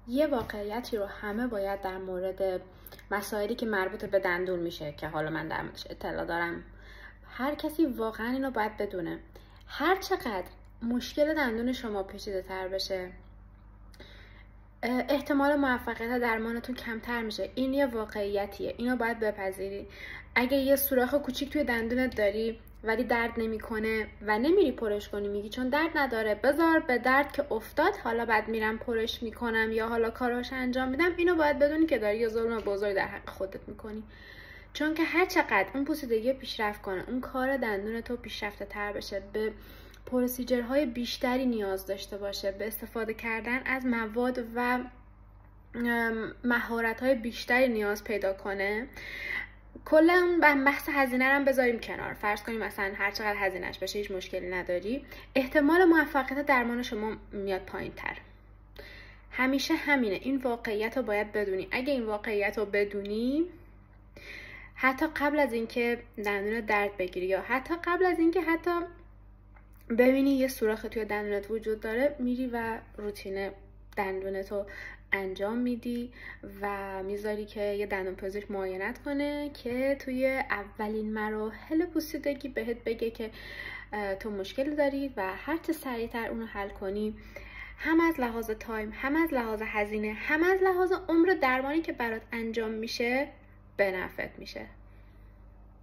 یه واقعیتی رو همه باید در مورد مسائلی که مربوط به دندون میشه که حالا من در موردش اطلاع دارم، هر کسی واقعا اینو باید بدونه. هر چقدر مشکل دندون شما پیچیده تر بشه، احتمال موفقیت درمانتون کمتر میشه. این یه واقعیتیه، اینو باید بپذیری. اگه یه سوراخ کوچیک توی دندونت داری ولی درد نمیکنه و نمیری پرش کنی، میگی چون درد نداره بذار به درد که افتاد حالا بعد میرم پرش میکنم یا حالا کاراش انجام میدم، اینو باید بدونی که داری یه ظلم بزرگ در حق خودت میکنی. چون که هر چقدر اون پوسیدگی پیشرفت کنه، اون کار دندون تو پیشرفته تر بشه، به پروسیجرهای بیشتری نیاز داشته باشه، به استفاده کردن از مواد و مهارت‌های بیشتری نیاز پیدا کنه، کلا اون بحث هزینه رو هم بذاریم کنار. فرض کنیم مثلا هر چقدر هزینهش بشه هیچ مشکلی نداری، احتمال موفقیت درمان شما میاد پایین‌تر. همیشه همینه، این واقعیت رو باید بدونی. اگه این واقعیت رو بدونی، حتی قبل از اینکه دندون درد بگیری یا حتی قبل از اینکه حتی ببینی یه سوراخ توی دندونت وجود داره، میری و روتین دندونتو انجام میدی و میذاری که یه دندون پزشک معاینت کنه که توی اولین مراحل پوسیدگی بهت بگه که تو مشکل داری و هر چه سریعتر اونو حل کنی، هم از لحاظ تایم، هم از لحاظ هزینه، هم از لحاظ عمر درمانی که برات انجام میشه به نفعت میشه.